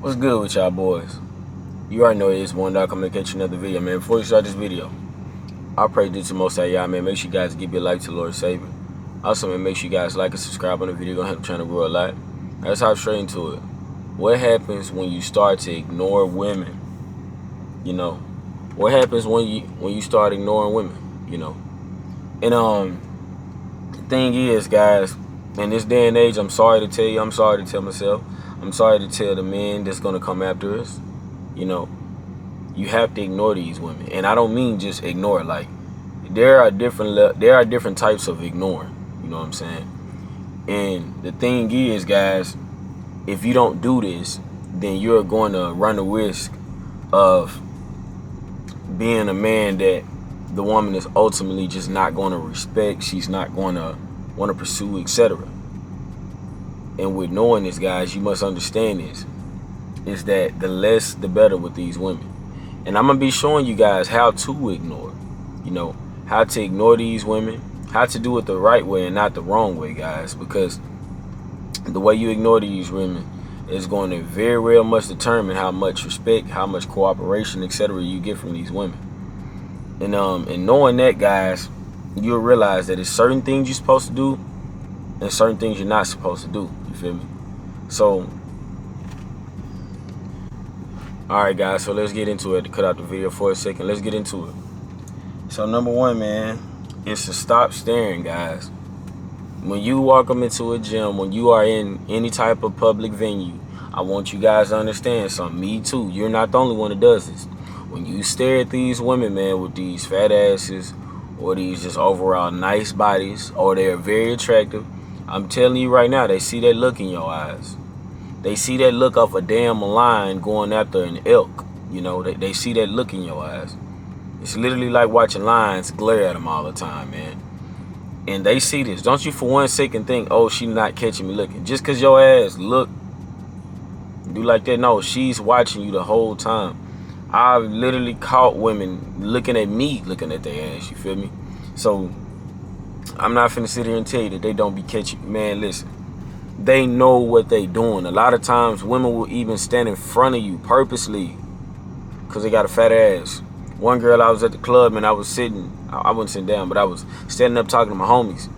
What's good with y'all boys? You already know it's one dog coming to catch you another video, man. Before you start this video, I pray to the most out y'all, man. Make sure you guys give your life to the Lord and Savior. Also, man, make sure you guys like and subscribe on the video. Gonna help the channel grow a lot. Let's hop straight into it. What happens when you start to ignore women? You know, what happens when you start ignoring women? You know, and the thing is, guys, in this day and age, I'm sorry to tell you, I'm sorry to tell myself, I'm sorry to tell the men that's gonna come after us. You know, you have to ignore these women, and I don't mean just ignore. Like there are different types of ignoring. You know what I'm saying? And the thing is, guys, if you don't do this, then you're going to run the risk of being a man that the woman is ultimately just not going to respect. She's not going to want to pursue, etc. And with knowing this, guys, you must understand this, is that the less the better with these women. And I'm gonna be showing you guys how to ignore, you know, how to ignore these women, how to do it the right way and not the wrong way, guys, because the way you ignore these women is going to very, very much determine how much respect, how much cooperation, etc. you get from these women. And knowing that, guys, you'll realize that there's certain things you're supposed to do and certain things you're not supposed to do. You feel me? So, alright, guys, so let's get into it. To cut out the video for a second, let's get into it. So number one, man, is to stop staring, guys. When you walk them into a gym, when you are in any type of public venue, I want you guys to understand something. Me too. You're not the only one that does this. When you stare at these women, man, with these fat asses or these just overall nice bodies, or they're very attractive, I'm telling you right now, they see that look in your eyes. They see that look of a damn lion going after an elk. You know, they see that look in your eyes. It's literally like watching lions glare at them all the time, man. And they see this. Don't you for one second think, oh, she's not catching me looking. Just because your ass look do like that. No, she's watching you the whole time. I've literally caught women looking at me, looking at their ass. You feel me? So I'm not finna sit here and tell you that they don't be catching. Man, listen. They know what they doing. A lot of times women will even stand in front of you purposely because they got a fat ass. One girl, I was at the club and I was sitting, I wasn't sitting down, but I was standing up talking to my homies.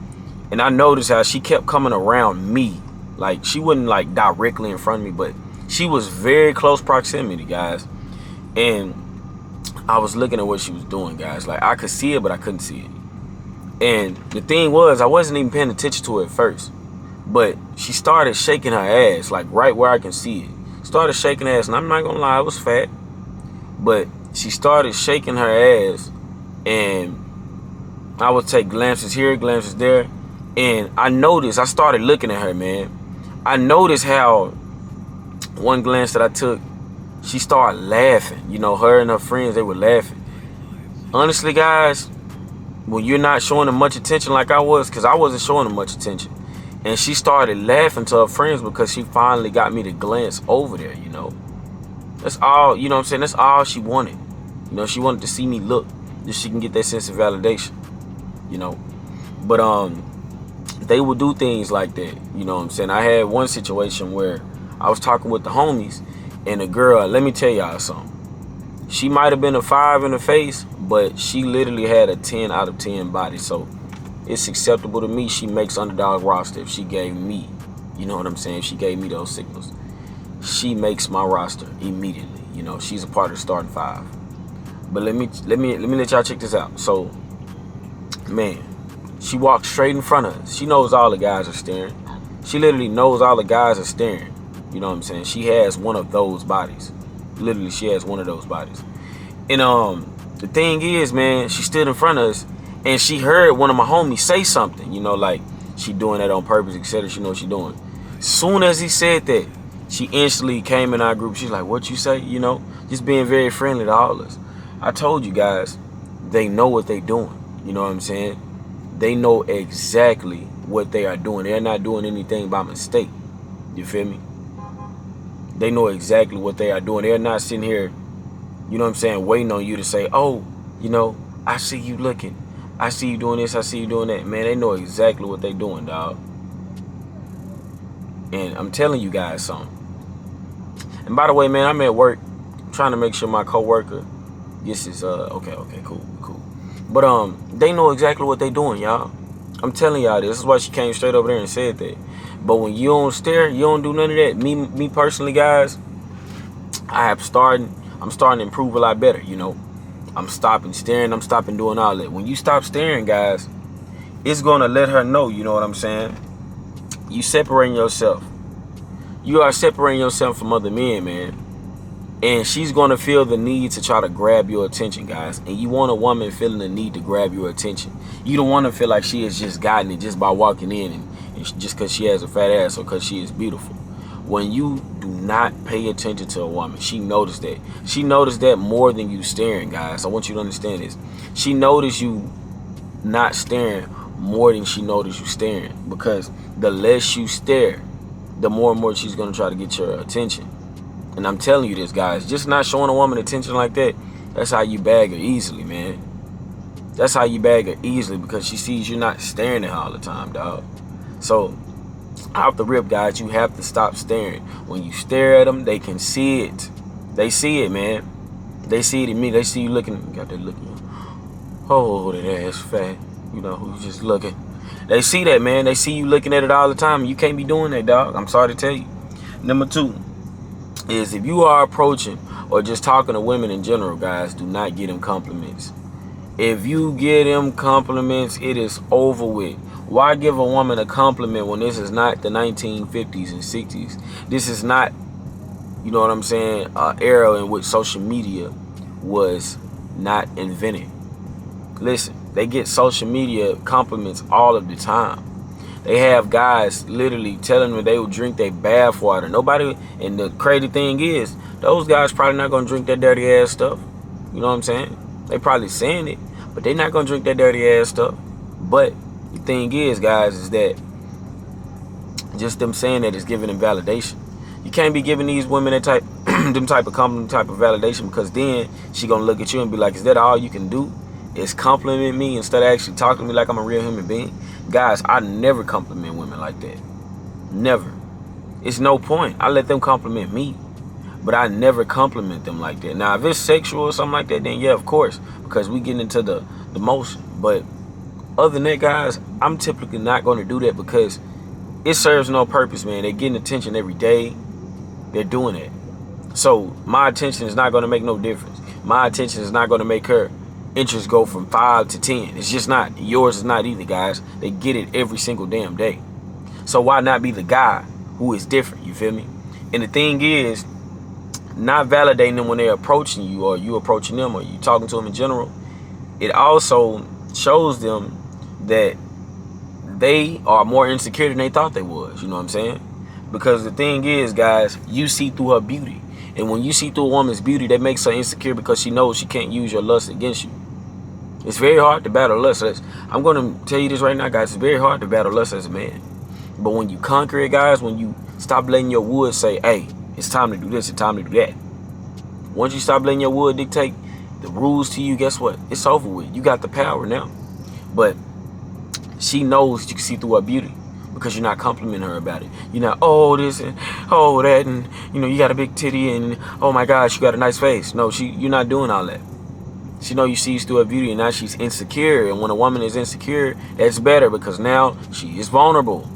And I noticed how she kept coming around me. Like, she wasn't like directly in front of me, but she was very close proximity, guys. And I was looking at what she was doing, guys. Like, I could see it, but I couldn't see it. And the thing was, I wasn't even paying attention to it at first. But she started shaking her ass, like right where I can see it. Started shaking her ass, and I'm not gonna lie, I was fat. But she started shaking her ass, and I would take glances here, glances there. And I noticed, I started looking at her, man. I noticed how one glance that I took, she started laughing. You know, her and her friends, they were laughing. Honestly, guys, when you're not showing them much attention like I was, because I wasn't showing them much attention. And she started laughing to her friends because she finally got me to glance over there, you know. That's all, you know what I'm saying? That's all she wanted. You know, she wanted to see me look, just she can get that sense of validation, you know. But they would do things like that, you know what I'm saying? I had one situation where I was talking with the homies, and a girl, let me tell y'all something. She might have been a 5 in the face, but she literally had a 10 out of 10 body. So it's acceptable to me. She makes underdog roster if she gave me, you know what I'm saying? If she gave me those signals, she makes my roster immediately. You know, she's a part of the starting 5. But let me let y'all check this out. So, man, she walks straight in front of us. She knows all the guys are staring. She literally knows all the guys are staring. You know what I'm saying? She has one of those bodies. Literally, she has one of those bodies. And the thing is, man, she stood in front of us, and she heard one of my homies say something, you know, like she doing that on purpose, etc. She knows what she doing. Soon as he said that, she instantly came in our group. She's like, what you say? You know, just being very friendly to all of us. I told you guys, they know what they doing. You know what I'm saying? They know exactly what they are doing. They're not doing anything by mistake. You feel me? They know exactly what they are doing. They're not sitting here, you know what I'm saying, waiting on you to say, oh, you know, I see you looking. I see you doing this. I see you doing that. Man, they know exactly what they doing, dog. And I'm telling you guys something. And by the way, man, I'm at work trying to make sure my coworker gets his okay, cool. But they know exactly what they doing, y'all. I'm telling y'all this is why she came straight over there and said that. But when you don't stare, you don't do none of that. Me personally, guys, I'm starting to improve a lot better, you know. I'm stopping staring, I'm stopping doing all that. When you stop staring, guys, it's gonna let her know, you know what I'm saying? You separating yourself. You are separating yourself from other men, man. And she's gonna feel the need to try to grab your attention, guys. And you want a woman feeling the need to grab your attention. You don't want to feel like she has just gotten it just by walking in and just because she has a fat ass or because she is beautiful. When you do not pay attention to a woman, she noticed that. She noticed that more than you staring, guys. I want you to understand this. She noticed you not staring more than she noticed you staring. Because the less you stare, the more and more she's going to try to get your attention. And I'm telling you this, guys. Just not showing a woman attention like that, that's how you bag her easily, man. That's how you bag her easily because she sees you're not staring at her all the time, dog. So, off the rip, guys, you have to stop staring. When you stare at them, they can see it. They see it, man. They see it in me. They see you looking. Got that looking. Oh, that ass fat. You know, who's just looking. They see that, man. They see you looking at it all the time. You can't be doing that, dog. I'm sorry to tell you. Number 2 is if you are approaching or just talking to women in general, guys, do not get them compliments. If you get them compliments, it is over with. Why give a woman a compliment when this is not the 1950s and 60s? This is not, you know what I'm saying, era in which social media was not invented. Listen, they get social media compliments all of the time. They have guys literally telling them they will drink their bath water. Nobody, and the crazy thing is, those guys probably not going to drink that dirty ass stuff. You know what I'm saying? They probably saying it, but they're not going to drink that dirty ass stuff. But the thing is, guys, is that just them saying that is giving them validation. You can't be giving these women that type, them type of compliment, type of validation, because then she going to look at you and be like, is that all you can do? Is compliment me instead of actually talking to me like I'm a real human being? Guys, I never compliment women like that. Never. It's no point. I let them compliment me, but I never compliment them like that. Now, if it's sexual or something like that, then yeah, of course, because we get into the motion. But other than that, guys, I'm typically not going to do that because it serves no purpose, man. They're getting attention every day. They're doing it. So my attention is not going to make no difference. My attention is not going to make her interest go from 5 to 10. It's just not. Yours is not either, guys. They get it every single damn day. So why not be the guy who is different? You feel me? And the thing is, not validating them when they're approaching you or you approaching them or you talking to them in general, it also shows them that they are more insecure than they thought they was. You know what I'm saying? Because the thing is, guys, you see through her beauty. And when you see through a woman's beauty, that makes her insecure because she knows she can't use your lust against you. It's very hard to battle lust. I'm going to tell you this right now, guys. It's very hard to battle lust as a man. But when you conquer it, guys, when you stop letting your wood say, hey, it's time to do this, it's time to do that. Once you stop letting your wood dictate the rules to you, guess what? It's over with. You got the power now. But she knows you can see through her beauty because you're not complimenting her about it. You're not, oh, this and oh, that, and, you know, you got a big titty and, oh, my gosh, you got a nice face. No, you're not doing all that. She know you sees through her beauty, and now she's insecure. And when a woman is insecure, that's better because now she is vulnerable.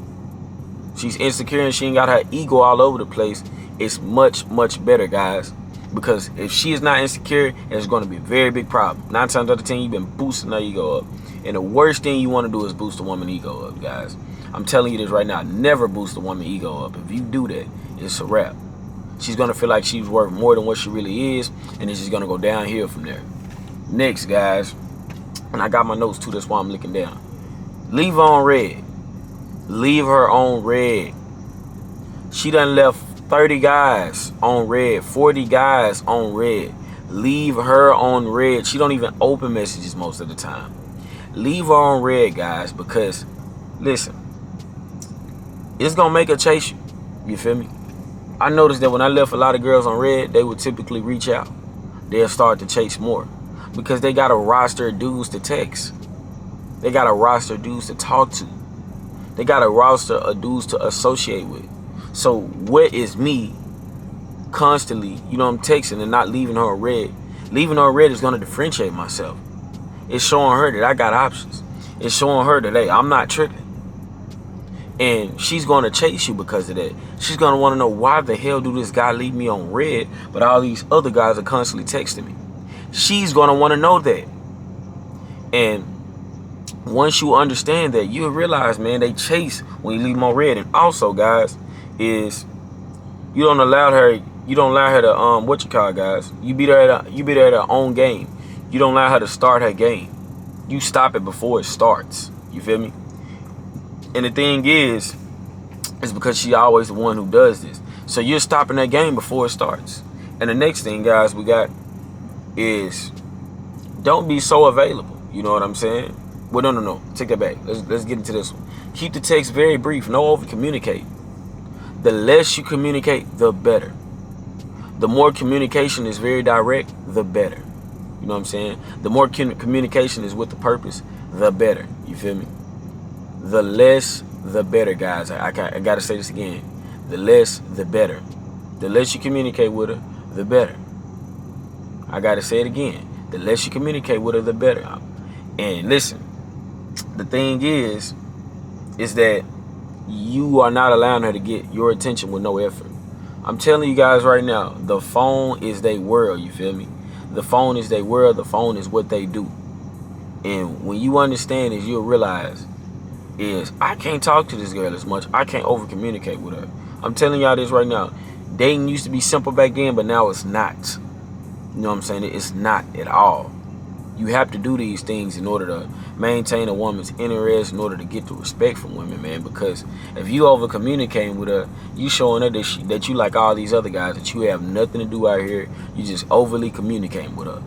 She's insecure and she ain't got her ego all over the place. It's much, much better, guys. Because if she is not insecure, it's going to be a very big problem. 9 times out of 10, you've been boosting her ego up. And the worst thing you want to do is boost a woman's ego up, guys. I'm telling you this right now. Never boost a woman's ego up. If you do that, it's a wrap. She's going to feel like she's worth more than what she really is. And it's just going to go downhill from there. Next, guys, and I got my notes too, that's why I'm looking down. Leave her on red. Leave her on red. She done left 30 guys on red, 40 guys on red. Leave her on red. She don't even open messages most of the time. Leave her on red, guys, because, listen, it's going to make her chase you. You feel me? I noticed that when I left a lot of girls on red, they would typically reach out. They'll start to chase more. Because they got a roster of dudes to text. They got a roster of dudes to talk to. They got a roster of dudes to associate with. So what is me constantly, you know, I'm texting and not leaving her a red. Leaving her a red is going to differentiate myself. It's showing her that I got options. It's showing her that, hey, I'm not tripping. And she's going to chase you because of that. She's going to want to know, why the hell do this guy leave me on red, but all these other guys are constantly texting me? She's going to want to know that. And once you understand that, you'll realize, man, they chase when you leave them on red. And also, guys, is you don't allow her to what you call it, guys? You beat her at her own game. You don't allow her to start her game. You stop it before it starts. You feel me? And the thing is because she's always the one who does this. So you're stopping that game before it starts. And the next thing, guys, we got is don't be so available. You know what I'm saying? Well, no. Take that back. Let's get into this one. Keep the text very brief. No over communicate. The less you communicate, the better. The more communication is very direct, the better. You know what I'm saying? The more communication is with the purpose, the better. You feel me? The less, the better, guys. I got to say this again. The less, the better. The less you communicate with her, the better. I got to say it again. The less you communicate with her, the better. And listen, the thing is that you are not allowing her to get your attention with no effort. I'm telling you guys right now, the phone is their world. You feel me? The phone is their world. The phone is what they do. And when you understand this, you'll realize is I can't talk to this girl as much. I can't over communicate with her. I'm telling y'all this right now. Dating used to be simple back then, but now it's not. You know what I'm saying? It's not at all. You have to do these things in order to maintain a woman's interest, in order to get the respect from women, man. Because if you over communicating with her, you showing her that you like all these other guys, that you have nothing to do out here. You just overly communicating with her.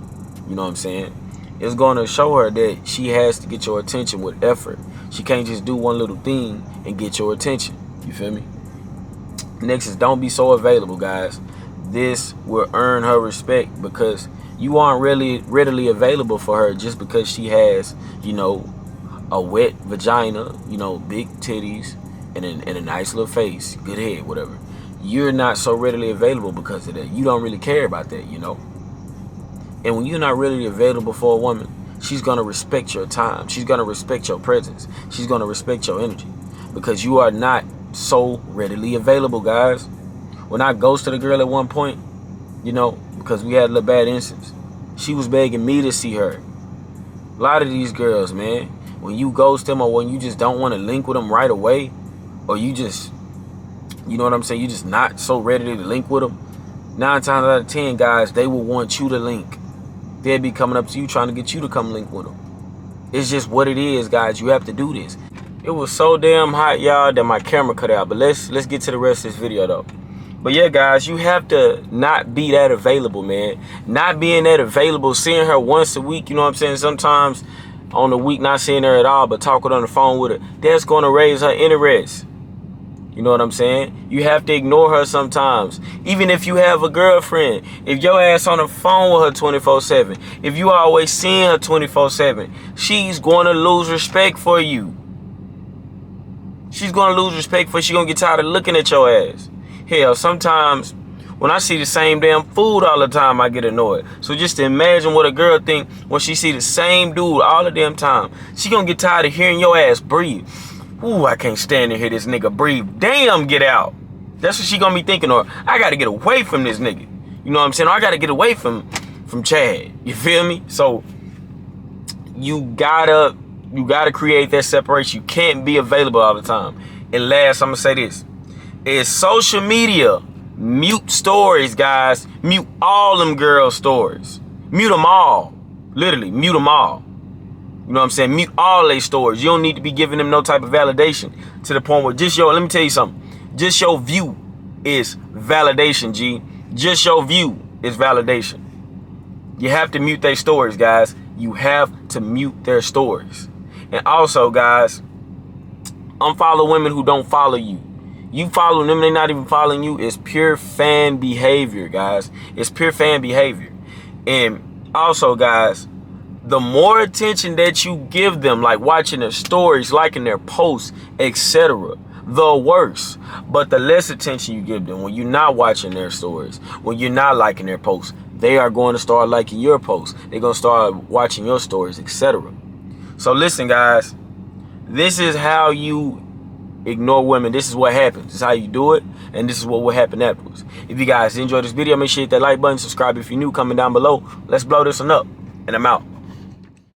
You know what I'm saying? It's going to show her that she has to get your attention with effort. She can't just do one little thing and get your attention. You feel me? Next is don't be so available, guys. This will earn her respect because you aren't really readily available for her just because she has, you know, a wet vagina, you know, big titties, and a nice little face, good head, whatever. You're not so readily available because of that. You don't really care about that, you know. And when you're not readily available for a woman, she's going to respect your time. She's going to respect your presence. She's going to respect your energy because you are not so readily available, guys. When I ghosted a girl at one point, you know, because we had a little bad instance, she was begging me to see her. A lot of these girls, man, when you ghost them or when you just don't want to link with them right away, or you just, you know what I'm saying, you just not so ready to link with them, 9 times out of 10, guys, they will want you to link. They'll be coming up to you trying to get you to come link with them. It's just what it is, guys. You have to do this. It was so damn hot, y'all, that my camera cut out. But let's get to the rest of this video, though. But yeah, guys, you have to not be that available, man. Not being that available, seeing her once a week, you know what I'm saying? Sometimes on the week, not seeing her at all, but talking on the phone with her. That's going to raise her interest. You know what I'm saying? You have to ignore her sometimes. Even if you have a girlfriend, if your ass on the phone with her 24/7, if you always seeing her 24/7, she's going to lose respect for you. She's going to lose respect for you. She's going to get tired of looking at your ass. Hell, sometimes when I see the same damn food all the time, I get annoyed. So just imagine what a girl think when she see the same dude all the damn time. She going to get tired of hearing your ass breathe. Ooh, I can't stand to hear this nigga breathe. Damn, get out. That's what she gonna be thinking. Or I gotta get away from this nigga. You know what I'm saying? Or I gotta get away from Chad. You feel me? So you gotta create that separation. You can't be available all the time. And last, I'm gonna say this: is social media. Mute stories, guys. Mute all them girl stories. Mute them all. Literally, mute them all. You know what I'm saying? Mute all their stories. You don't need to be giving them no type of validation to the point where let me tell you something. Just your view is validation, G. Just your view is validation. You have to mute their stories, guys. You have to mute their stories. And also, guys, unfollow women who don't follow you. You following them, they're not even following you. It's pure fan behavior, guys. It's pure fan behavior. And also, guys, the more attention that you give them, like watching their stories, liking their posts, etc., the worst. But the less attention you give them, when you're not watching their stories, when you're not liking their posts, they are going to start liking your posts. They're going to start watching your stories, etc. So listen, guys, this is how you ignore women. This is what happens. This is how you do it, and this is what will happen afterwards. If you guys enjoyed this video, make sure you hit that like button, subscribe if you're new, comment down below. Let's blow this one up, and I'm out.